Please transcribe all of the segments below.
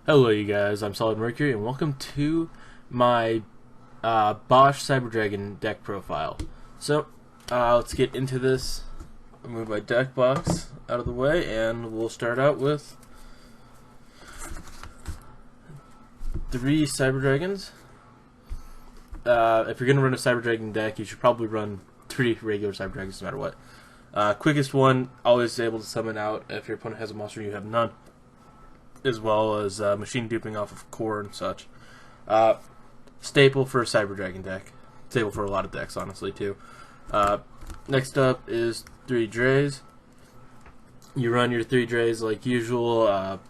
Hello you guys, I'm Solid Mercury and welcome to my BOSH Cyber Dragon deck profile. So, let's get into this. I'll move my deck box out of the way and we'll start out with 3 Cyber Dragons. If you're going to run a Cyber Dragon deck, you should probably run 3 regular Cyber Dragons no matter what. Quickest one, always able to summon out if your opponent has a monster and you have none, as well as machine duping off of core and such. Staple for a Cyber Dragon deck. Staple for a lot of decks, honestly, too. Next up is 3 Drays. You run your 3 Drays like usual.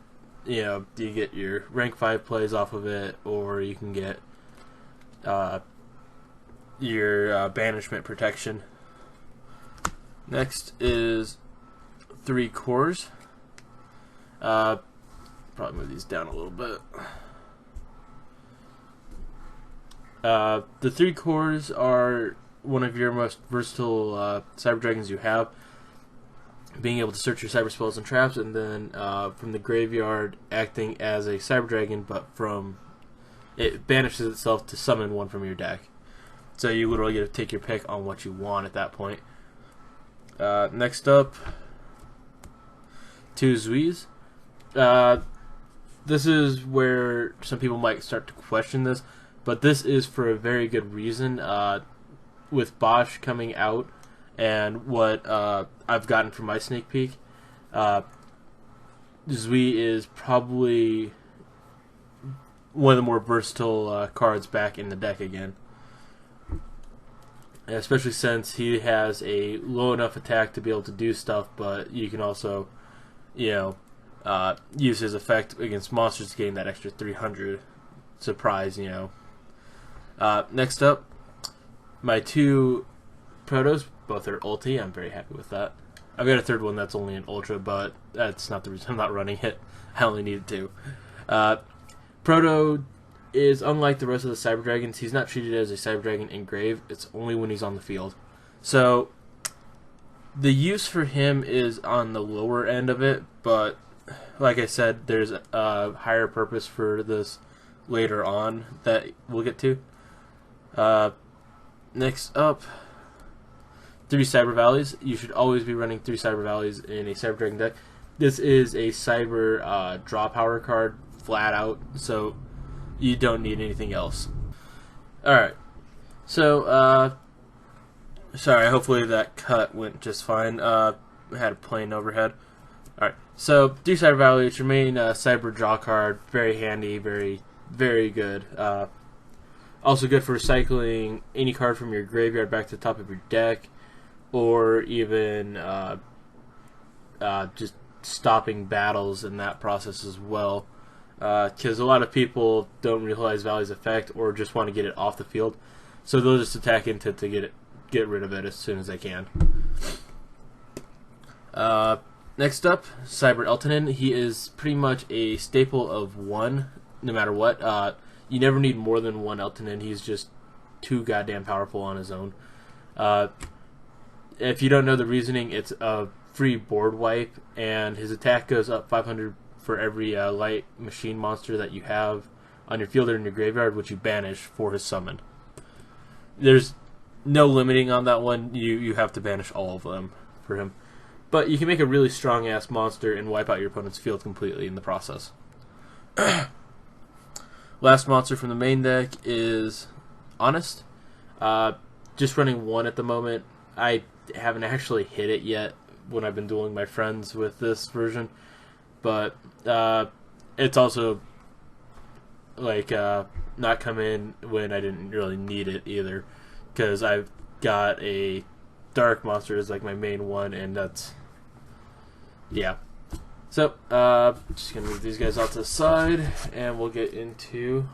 You get your rank 5 plays off of it, or you can get your banishment protection. Next is 3 cores. Probably move these down a little bit. The 3 cores are one of your most versatile Cyber Dragons you have. Being able to search your cyber spells and traps, and then from the graveyard acting as a Cyber Dragon, but it banishes itself to summon one from your deck. So you literally get to take your pick on what you want at that point. Next up, 2 XYZs. This is where some people might start to question this, but this is for a very good reason. With BOSH coming out and what I've gotten from my sneak peek, XYZ is probably one of the more versatile cards back in the deck again. Especially since he has a low enough attack to be able to do stuff, but you can also, use his effect against monsters to gain that extra 300 surprise, Next up, my 2 protos, both are ulti. I'm very happy with that. I've got a third one that's only an ultra, but that's not the reason I'm not running it. I only needed 2. Proto is unlike the rest of the Cyber Dragons. He's not treated as a Cyber Dragon in grave. It's only when he's on the field. So the use for him is on the lower end of it, but like I said, there's a higher purpose for this later on that we'll get to. Next up, 3 Cyber Valleys. You should always be running 3 Cyber Valleys in a Cyber Dragon deck. This is a Cyber draw power card, flat out, so you don't need anything else. Alright, so, sorry, hopefully that cut went just fine. I had a plane overhead. Alright, so 3 Cyber Valley, it's your main Cyber draw card. Very handy, very, very good. Also good for recycling any card from your graveyard back to the top of your deck, or even just stopping battles in that process as well. Because a lot of people don't realize Valley's effect, or just want to get it off the field, so they'll just attack into it to get rid of it as soon as they can. Next up, Cyber Eltonin. He is pretty much a staple of 1, no matter what. You never need more than 1 Eltonin. He's just too goddamn powerful on his own. If you don't know the reasoning, it's a free board wipe, and his attack goes up 500 for every light machine monster that you have on your field or in your graveyard, which you banish for his summon. There's no limiting on that one. You have to banish all of them for him. But you can make a really strong-ass monster and wipe out your opponent's field completely in the process. Last monster from the main deck is Honest. Just running 1 at the moment. I haven't actually hit it yet when I've been dueling my friends with this version. But it's also like not come in when I didn't really need it either, because I've got a dark monster as like my main one, and that's So just gonna move these guys out to the side, and we'll get into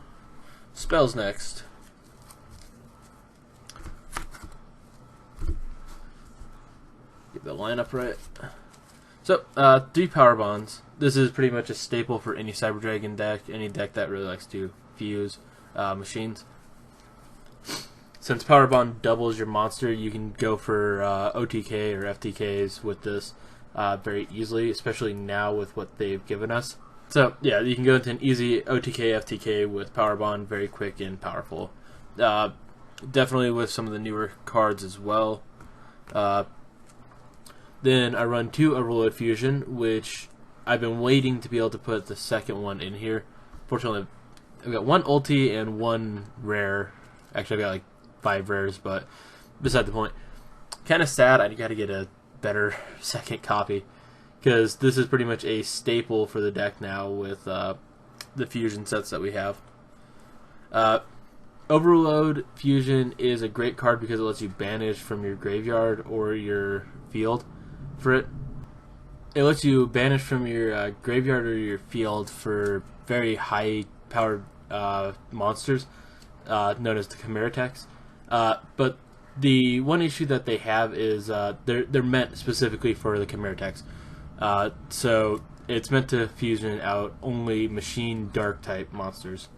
spells next. Get the lineup right. So 3 Power Bonds. This is pretty much a staple for any Cyber Dragon deck, any deck that really likes to fuse machines. Since Power Bond doubles your monster, you can go for OTK or FTKs with this very easily, especially now with what they've given us. So yeah, you can go into an easy OTK FTK with Power Bond, very quick and powerful. Definitely with some of the newer cards as well. Then I run 2 Overload Fusion, which I've been waiting to be able to put the second one in here. Fortunately, I've got 1 ulti and 1 rare. Actually, I've got like 5 rares, but beside the point. Kind of sad. I got to get a better second copy, because this is pretty much a staple for the deck now with the fusion sets that we have. Overload Fusion is a great card because it lets you banish from your graveyard or your field for it. It lets you banish from your graveyard or your field for very high powered monsters known as the Chimeratechs. But the one issue that they have is they're meant specifically for the Chimeratechs. So it's meant to fusion out only machine dark type monsters.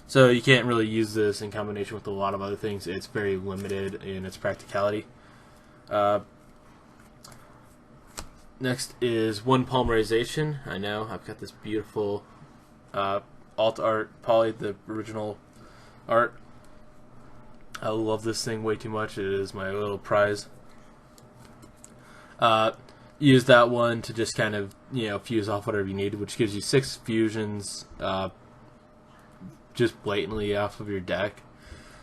So you can't really use this in combination with a lot of other things. It's very limited in its practicality. Next is 1 Polymerization. I know, I've got this beautiful alt art, Poly, the original art. I love this thing way too much. It is my little prize. Use that one to just kind of, fuse off whatever you need, which gives you 6 fusions just blatantly off of your deck.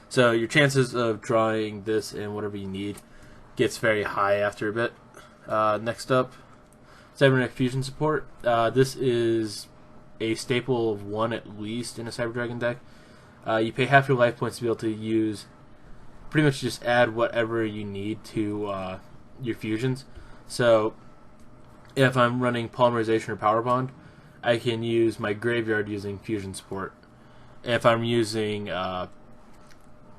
So your chances of drawing this and whatever you need gets very high after a bit. Next up, Cybernetic Fusion support. This is a staple of 1 at least in a Cyber Dragon deck. You pay half your life points to be able to use, pretty much just add whatever you need to your fusions. So if I'm running Polymerization or Power Bond, I can use my graveyard using fusion support. If I'm using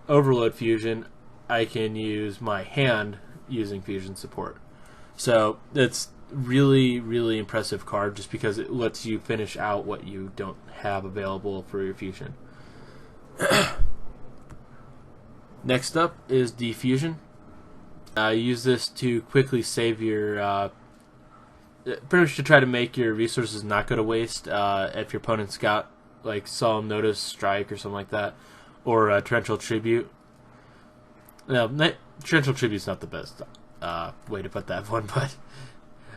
Overload Fusion, I can use my hand using fusion support. So it's really, really impressive card just because it lets you finish out what you don't have available for your fusion. Next up is Defusion. Use this to quickly save your pretty much to try to make your resources not go to waste if your opponent's got like Solemn Notice, Strike, or something like that, or Torrential Tribute. No, Torrential Tribute's not the best way to put that one,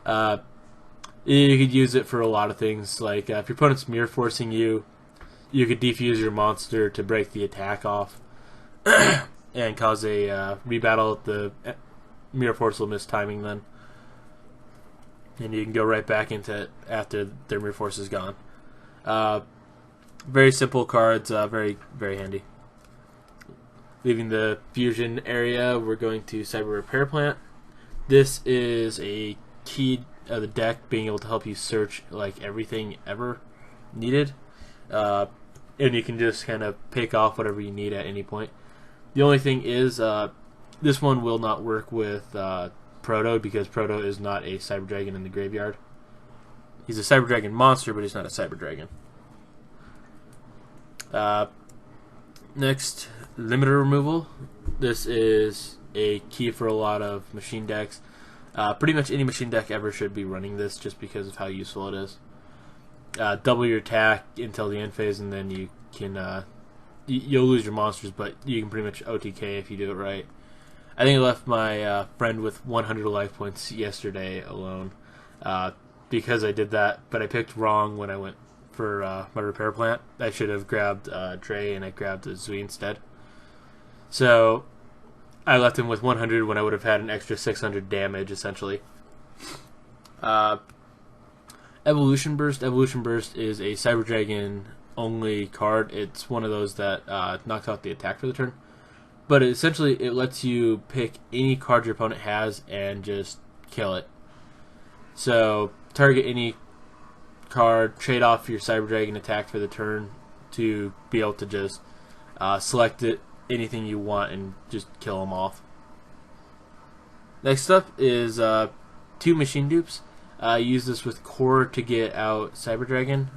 but you could use it for a lot of things. Like if your opponent's mirror forcing you, you could defuse your monster to break the attack off and cause a rebattle. The mirror force will miss timing then, and you can go right back into it after their mirror force is gone. Very simple cards, very, very handy. Leaving the fusion area, we're going to Cyber Repair Plant. This is a key of the deck, being able to help you search like everything ever needed. And you can just kind of pick off whatever you need at any point. The only thing is, this one will not work with Proto, because Proto is not a Cyber Dragon in the graveyard. He's a Cyber Dragon monster, but he's not a Cyber Dragon. Next, Limiter Removal. This is a key for a lot of machine decks. Pretty much any machine deck ever should be running this, just because of how useful it is. Double your attack until the end phase, and then you can you'll lose your monsters, but you can pretty much OTK if you do it right. I think I left my friend with 100 life points yesterday alone because I did that, but I picked wrong when I went for my repair plant. I should have grabbed Dre, and I grabbed Zui instead. So I left him with 100 when I would have had an extra 600 damage, essentially. Evolution Burst. Evolution Burst is a Cyber Dragon only card. It's one of those that knocks out the attack for the turn. But essentially, it lets you pick any card your opponent has and just kill it. So target any card, trade off your Cyber Dragon attack for the turn to be able to just select it, anything you want, and just kill them off. Next up is 2 Machine Dupes. Use this with Core to get out Cyber Dragon.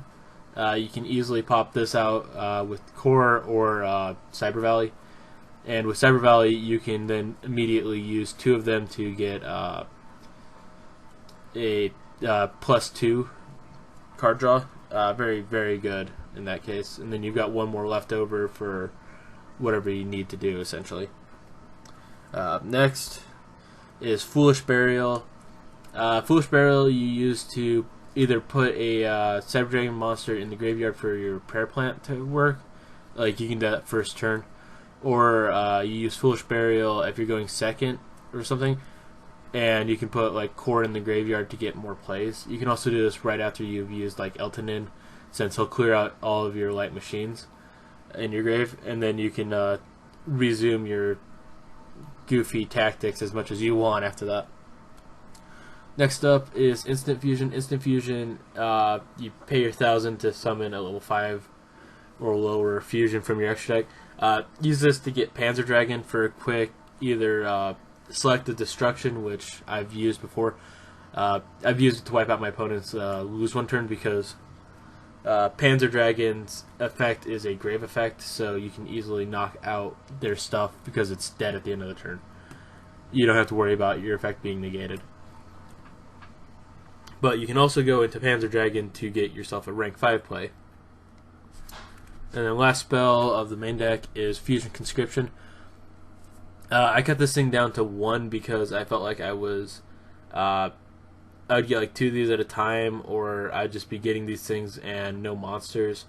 You can easily pop this out with Core or Cyber Valley. And with Cyber Valley, you can then immediately use 2 of them to get a +2 card draw very, very good in that case. And then you've got one more left over for whatever you need to do, essentially. Next is Foolish Burial. Foolish Burial you use to either put a Cyber Dragon monster in the graveyard for your prayer plant to work, like you can do that first turn, or you use Foolish Burial if you're going second or something, and you can put like Core in the graveyard to get more plays. You can also do this right after you've used like Elton in, since he'll clear out all of your light machines in your grave, and then you can resume your goofy tactics as much as you want after that. Next up is Instant Fusion. Instant Fusion, you pay your 1,000 to summon a level 5 or lower fusion from your extra deck. Use this to get Panzer Dragon for a quick either Selective Destruction, which I've used before. I've used it to wipe out my opponent's lose one turn, because Panzer Dragon's effect is a grave effect, so you can easily knock out their stuff because it's dead at the end of the turn. You don't have to worry about your effect being negated. But you can also go into Panzer Dragon to get yourself a rank 5 play. And then last spell of the main deck is Fusion Conscription. I cut this thing down to 1 because I felt like I would get like 2 of these at a time, or I'd just be getting these things and no monsters.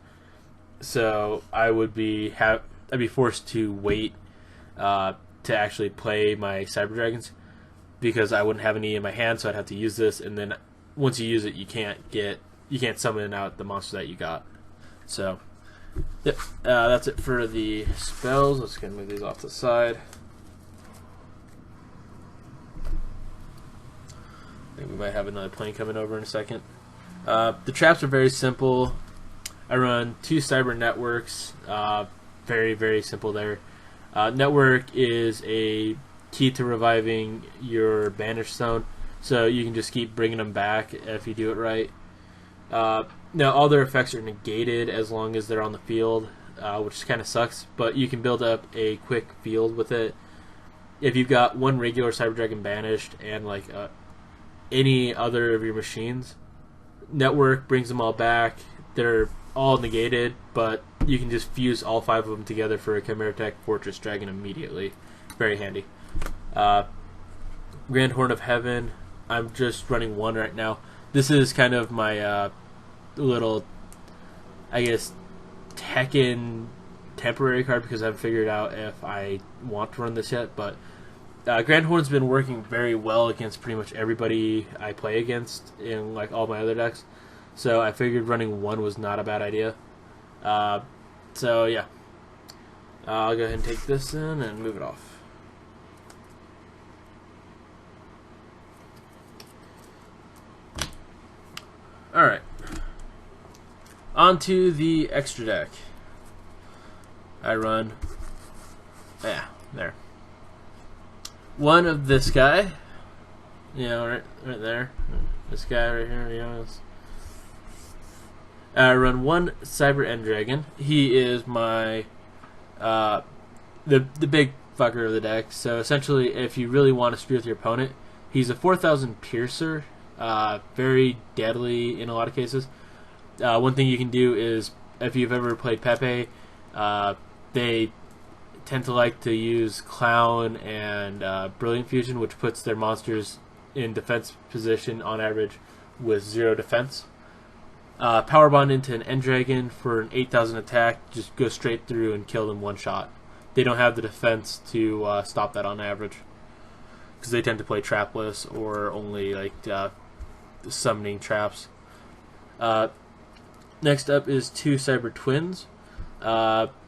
So I would I'd be forced to wait to actually play my Cyber Dragons, because I wouldn't have any in my hand, so I'd have to use this, and then once you use it, you can't summon out the monster that you got. So, yep, that's it for the spells. Let's go move these off to the side. I think we might have another plane coming over in a second. The traps are very simple. I run 2 Cyber Networks. Very, very simple there. Network is a key to reviving your banished zone, so you can just keep bringing them back if you do it right. Now, all their effects are negated as long as they're on the field, which kind of sucks, but you can build up a quick field with it. If you've got 1 regular Cyber Dragon banished and like any other of your machines, Network brings them all back. They're all negated, but you can just fuse all 5 of them together for a Chimeratech Fortress Dragon immediately. Very handy. Grand Horn of Heaven, I'm just running 1 right now. This is kind of my little, I guess, Tekken temporary card, because I haven't figured out if I want to run this yet. But Grand Horn's been working very well against pretty much everybody I play against in like all my other decks. So I figured running 1 was not a bad idea. So yeah, I'll go ahead and take this in and move it off. Alright, on to the extra deck. I run, there. 1 of this guy, right there. This guy right here, I run 1 Cyber End Dragon. He is my, the big fucker of the deck. So essentially, if you really want to screw with your opponent, he's a 4,000 Piercer. Very deadly in a lot of cases. One thing you can do is, if you've ever played Pepe, they tend to like to use Clown and Brilliant Fusion, which puts their monsters in defense position on average with 0 defense. Power Bond into an End Dragon for an 8,000 attack, just go straight through and kill them 1 shot. They don't have the defense to stop that on average, because they tend to play trapless or only like summoning traps. Next up is 2 Cyber Twins.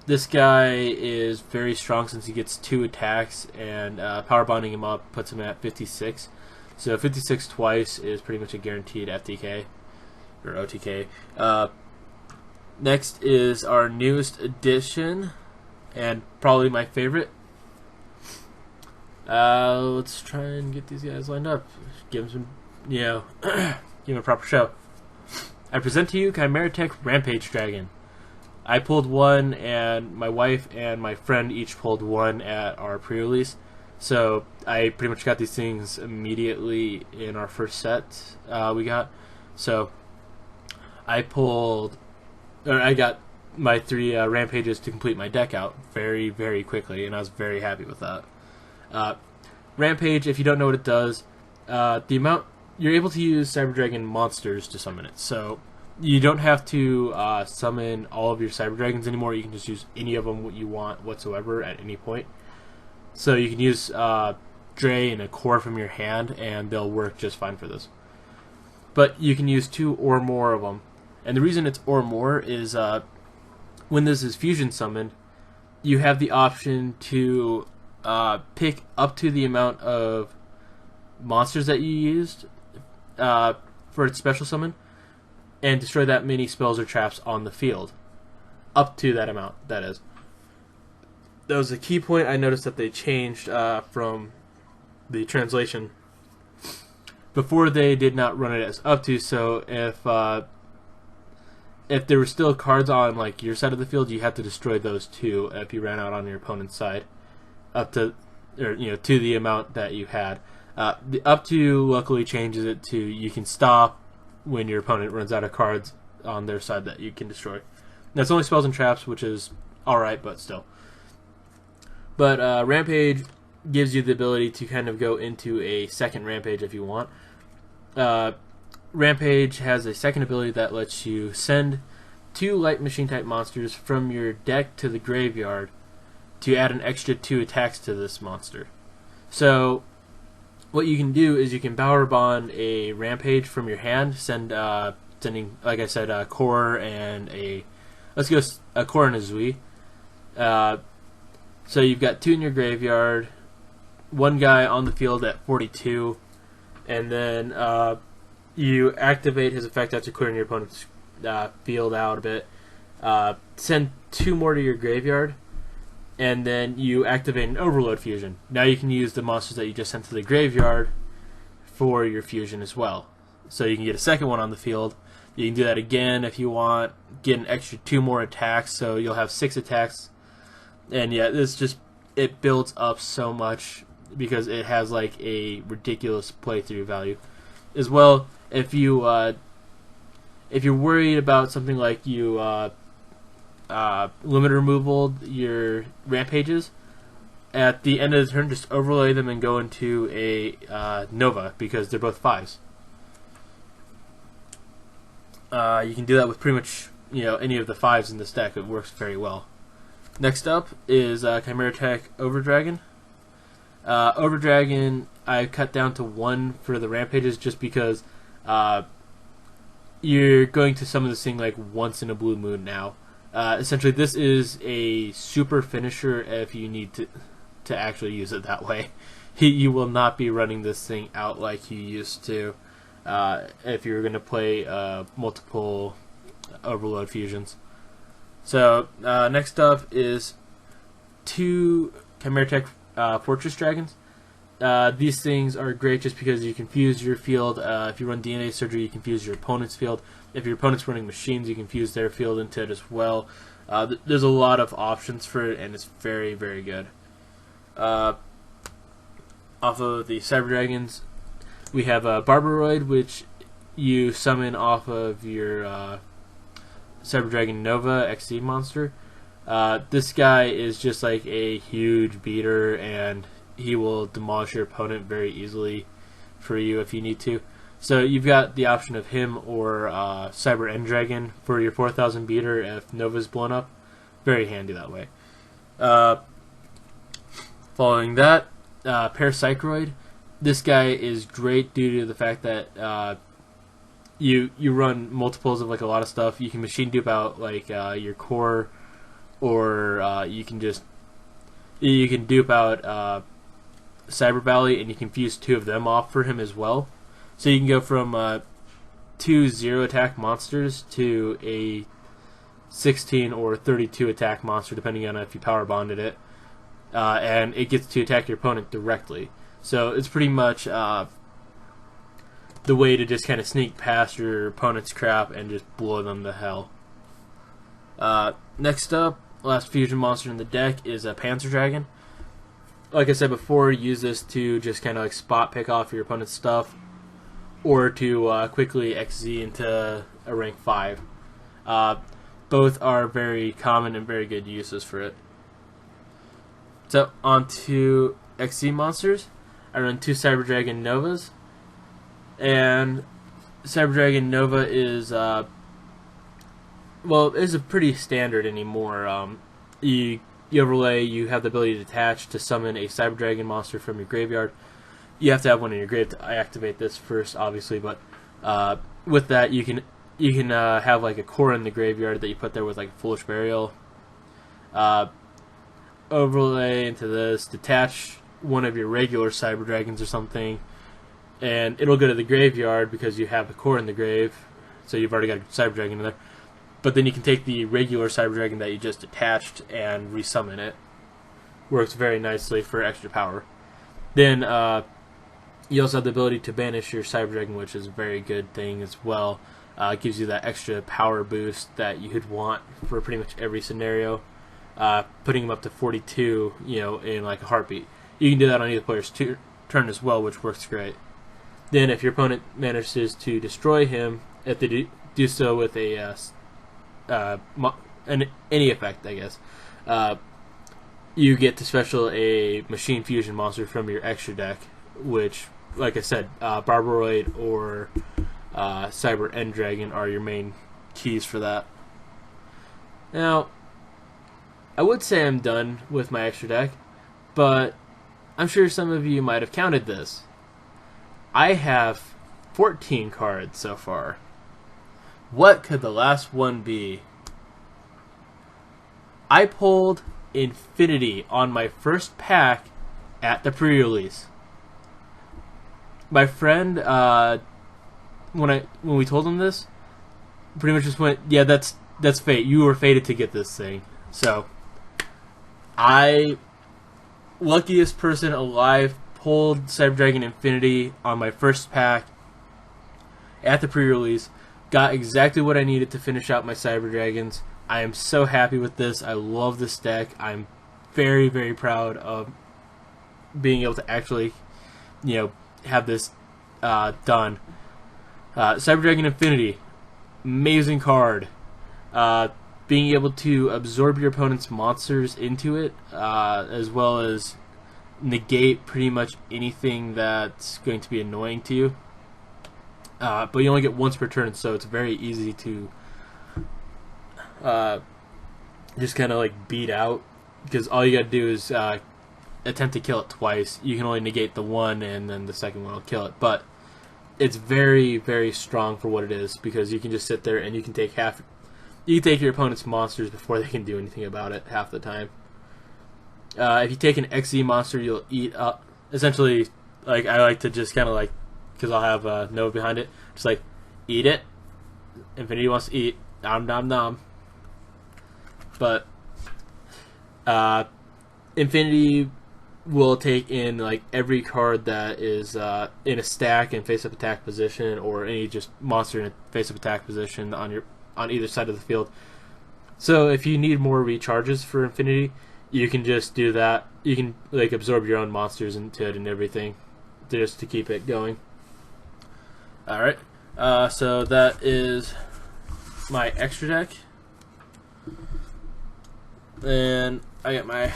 This guy is very strong since he gets 2 attacks, and power bonding him up puts him at 56. So 56 twice is pretty much a guaranteed FTK or OTK. Next is our newest addition, and probably my favorite. Let's try and get these guys lined up. Give them some, give them a proper show. I present to you Chimeratech Rampage Dragon. I pulled 1, and my wife and my friend each pulled 1 at our pre-release. So I pretty much got these things immediately in our first set we got. So I got my 3 Rampages to complete my deck out very, very quickly, and I was very happy with that. Rampage, if you don't know what it does, you're able to use Cyber Dragon monsters to summon it. So you don't have to summon all of your Cyber Dragons anymore. You can just use any of them you want whatsoever at any point. So you can use Dre and a core from your hand, and they'll work just fine for this. But you can use 2 or more of them. And the reason it's or more is when this is fusion summoned, you have the option to pick up to the amount of monsters that you used for its special summon and destroy that many spells or traps on the field. Up to that amount, that is. That was a key point I noticed that they changed from the translation. Before, they did not run it as up to, so if there were still cards on like your side of the field, you have to destroy those too if you ran out on your opponent's side, up to, or to the amount that you had. The up to luckily changes it to you can stop when your opponent runs out of cards on their side that you can destroy. That's only spells and traps, which is alright, but still. But Rampage gives you the ability to kind of go into a second Rampage if you want. Rampage has a second ability that lets you send 2 light machine type monsters from your deck to the graveyard to add an extra 2 attacks to this monster. So what you can do is you can power bond a Rampage from your hand, sending, like I said, a core and a core and a Zui. So you've got 2 in your graveyard, 1 guy on the field at 42, and then you activate his effect after clearing your opponent's field out a bit. Send 2 more to your graveyard, and then you activate an Overload Fusion. Now you can use the monsters that you just sent to the graveyard for your fusion as well. So you can get a second one on the field. You can do that again if you want. Get an extra 2 more attacks, so you'll have 6 attacks. And yeah, it builds up so much because it has like a ridiculous playthrough value. As well, if you're worried about something like you limit removal your Rampages, at the end of the turn, just overlay them and go into a Nova, because they're both 5s. You can do that with pretty much any of the 5s in this deck. It works very well. Next up is Chimeratech Overdragon. Overdragon I cut down to 1 for the Rampages just because you're going to summon this thing like once in a blue moon now. Essentially, this is a super finisher if you need to actually use it that way. You will not be running this thing out like you used to if you're going to play multiple Overload Fusions. So next up is 2 Chimeratech Fortress Dragons. These things are great just because you can fuse your field. If you run DNA Surgery, you can fuse your opponent's field. If your opponent's running machines, you can fuse their field into it as well. There's a lot of options for it, and it's very, very good. Off of the Cyber Dragons, we have Barbaroid, which you summon off of your Cyber Dragon Nova XZ monster. This guy is just like a huge beater, and he will demolish your opponent very easily for you if you need to. So you've got the option of him or Cyber End Dragon for your 4000 beater if Nova's blown up. Very handy that way. Following that, Parapsychroid. This guy is great due to the fact that you run multiples of like a lot of stuff. You can machine dupe out like your core, or you can dupe out Cyber Valley, and you can fuse 2 of them off for him as well. So you can go from 2 0 attack monsters to a 16 or 32 attack monster, depending on if you power bonded it, and it gets to attack your opponent directly. So it's pretty much the way to just kind of sneak past your opponent's crap and just blow them to hell. Next up, last fusion monster in the deck is a Panzer Dragon. Like I said before, use this to just kind of like spot pick off your opponent's stuff, or to quickly XZ into a rank 5. Both are very common and very good uses for it. So on to XZ monsters. I run 2 Cyber Dragon Novas, and Cyber Dragon Nova is is a pretty standard anymore. You overlay, you have the ability to attach to summon a Cyber Dragon monster from your graveyard. You have to have one in your grave to activate this first, obviously, but with that you can have like a core in the graveyard that you put there with like a Foolish Burial. Overlay into this, detach one of your regular Cyber Dragons or something, and it'll go to the graveyard because you have a core in the grave, so you've already got a Cyber Dragon in there. But then you can take the regular Cyber Dragon that you just attached and resummon it. Works very nicely for extra power. Then you also have the ability to banish your Cyber Dragon, which is a very good thing as well. It gives you that extra power boost that you could want for pretty much every scenario. Putting them up to 42, in like a heartbeat. You can do that on either player's turn as well, which works great. Then, if your opponent manages to destroy him, if they do so with a any effect, I guess, you get to special a Machine Fusion monster from your extra deck, which, like I said, Barboroid or Cyber End Dragon are your main keys for that. Now, I would say I'm done with my extra deck, but I'm sure some of you might have counted this. I have 14 cards so far. What could the last one be? I pulled Infinity on my first pack at the pre-release. My friend, when we told him this, pretty much just went, "Yeah, that's fate. You were fated to get this thing." So, luckiest person alive, pulled Cyber Dragon Infinity on my first pack at the pre-release. Got exactly what I needed to finish out my Cyber Dragons. I am so happy with this. I love this deck. I'm very, very proud of being able to actually, have this done. Cyber Dragon Infinity, amazing card. Being able to absorb your opponent's monsters into it, as well as negate pretty much anything that's going to be annoying to you. But you only get once per turn, so it's very easy to just kind of like beat out, because all you got to do is attempt to kill it twice. You can only negate the one, and then the second one will kill it. But it's very, very strong for what it is, because you can just sit there and you can take your opponent's monsters before they can do anything about it half the time. If you take an XZ monster, you'll eat up. Essentially, like, I like to just kind of like, because I'll have a Nova behind it, just like, eat it. Infinity wants to eat. Nom nom nom. But Infinity will take in like every card that is in a stack in face-up attack position, or any just monster in a face-up attack position on either side of the field. So if you need more recharges for Infinity, you can just do that. You can like absorb your own monsters into it and everything, just to keep it going. Alright, so that is my extra deck. And I got my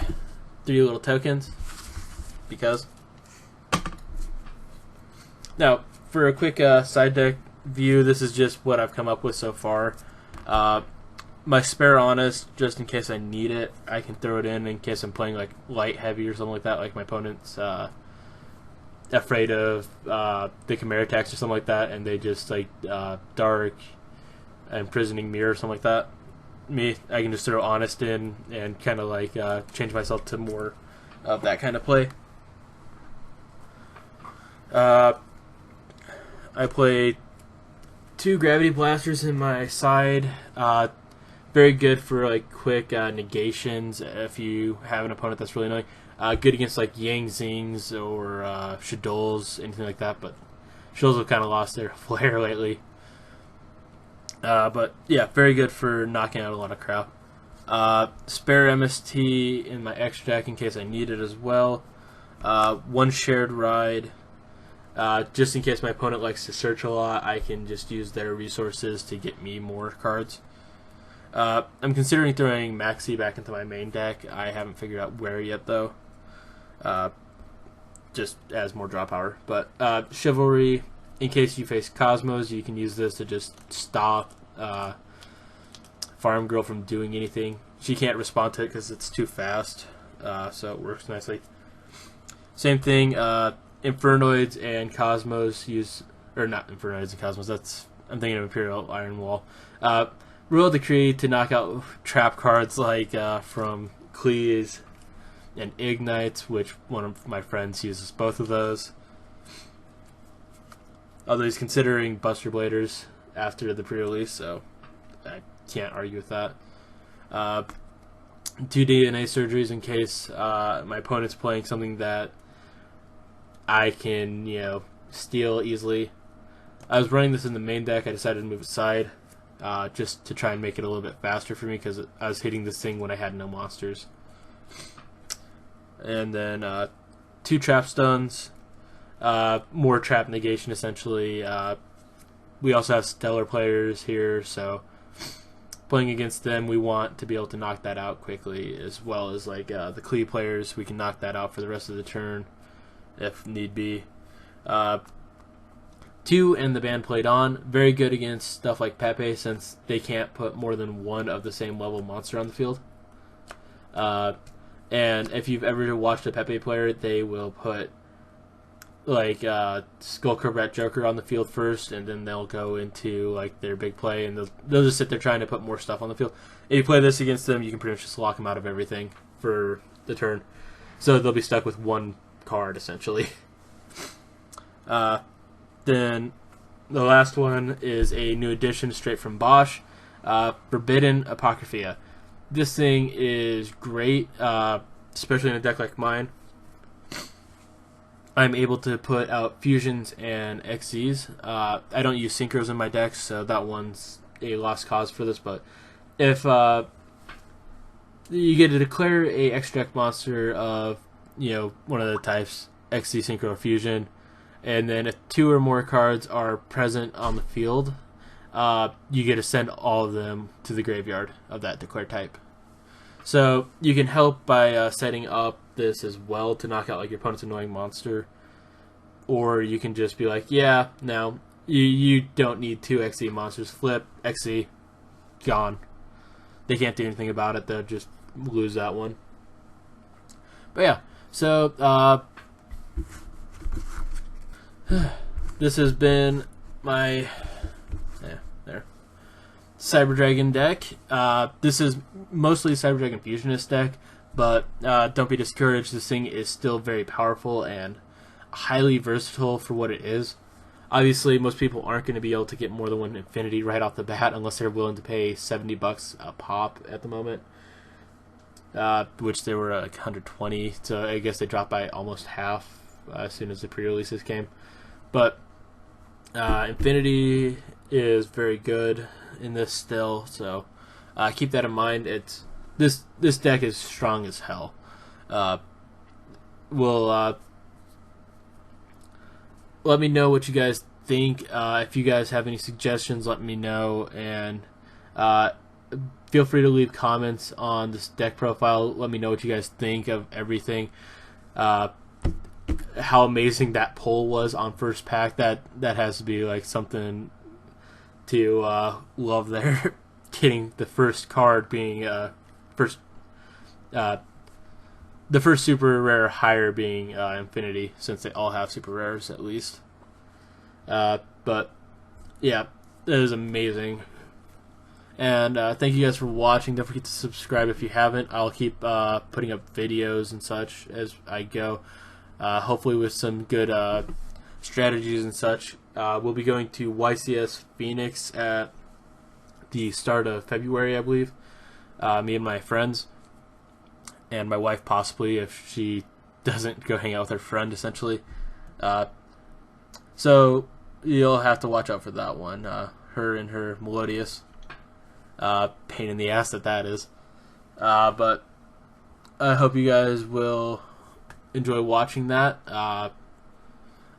3 little tokens, because. Now, for a quick side deck view, this is just what I've come up with so far. My spare Honest, just in case I need it, I can throw it in case I'm playing like light heavy or something like that, like my opponent's afraid of the Chimeratech or something like that, and they just like Dark and Imprisoning Mirror or something like that. I can just throw Honest in and kind of like change myself to more of that kind of play. I play 2 Gravity Blasters in my side. Very good for like quick negations if you have an opponent that's really annoying. Good against like Yang Zings or Shadows, anything like that, but Shadows have kind of lost their flair lately. But yeah, very good for knocking out a lot of crap. Spare MST in my extra deck in case I need it as well. 1 Shared Ride. Just in case my opponent likes to search a lot, I can just use their resources to get me more cards. I'm considering throwing Maxi back into my main deck. I haven't figured out where yet, though. Just as more draw power. But Chivalry, in case you face Cosmos, you can use this to just stop Farm Girl from doing anything. She can't respond to it because it's too fast, so it works nicely. Same thing, Infernoids and Cosmos use, or not Infernoids and Cosmos, I'm thinking of Imperial Iron Wall. Royal Decree to knock out trap cards like from Cleese and Ignites, which one of my friends uses both of those. Although he's considering Buster Bladers after the pre-release, so I can't argue with that. 2 DNA surgeries in case my opponent's playing something that I can, steal easily. I was running this in the main deck. I decided to move aside just to try and make it a little bit faster for me because I was hitting this thing when I had no monsters. And then 2 trap stones, more trap negation essentially. We also have stellar players here, so playing against them, we want to be able to knock that out quickly, as well as like the Clee players. We can knock that out for the rest of the turn if need be. 2 and the band played on, very good against stuff like Pepe since they can't put more than one of the same level monster on the field. And if you've ever watched a Pepe player, they will put like Skullcrow Rat Joker on the field first, and then they'll go into like their big play, and they'll just sit there trying to put more stuff on the field. If you play this against them, you can pretty much just lock them out of everything for the turn. So they'll be stuck with one card essentially. Then the last one is a new addition straight from BOSH, Forbidden Apocrypha. This thing is great, especially in a deck like mine. I'm able to put out fusions and XYZs. I don't use synchros in my decks, so that one's a lost cause for this. But if you get to declare a extra deck monster of one of the types, XYZ, synchro, or fusion, and then if 2 or more cards are present on the field, you get to send all of them to the graveyard of that declared type. So you can help by setting up this as well to knock out like your opponent's annoying monster, or you can just be like, yeah, no, you don't need 2 XE monsters. Flip XE, gone. They can't do anything about it. They'll just lose that one. But yeah, so this has been my Cyber Dragon deck. This is mostly Cyber Dragon Fusionist deck, but don't be discouraged. This thing is still very powerful and highly versatile for what it is. Obviously, most people aren't going to be able to get more than 1 Infinity right off the bat unless they're willing to pay $70 a pop at the moment, which they were like 120. So I guess they dropped by almost half as soon as the pre-releases came. But Infinity is very good in this still, so keep that in mind. This deck is strong as hell. Let me know what you guys think. If you guys have any suggestions, let me know, and feel free to leave comments on this deck profile. Let me know what you guys think of everything. How amazing that poll was on first pack. That has to be like something to love there. Getting the first card being the first super rare higher being Infinity, since they all have super rares at least. But yeah, that is amazing. And thank you guys for watching. Don't forget to subscribe if you haven't. I'll keep putting up videos and such as I go. Hopefully with some good strategies and such. We'll be going to YCS Phoenix at the start of February, I believe. Me and my friends. And my wife possibly, if she doesn't go hang out with her friend, essentially. So you'll have to watch out for that one. Her and her Melodious. Pain in the ass that is. But I hope you guys will enjoy watching that.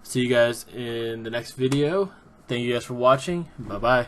See you guys in the next video. Thank you guys for watching. Bye bye.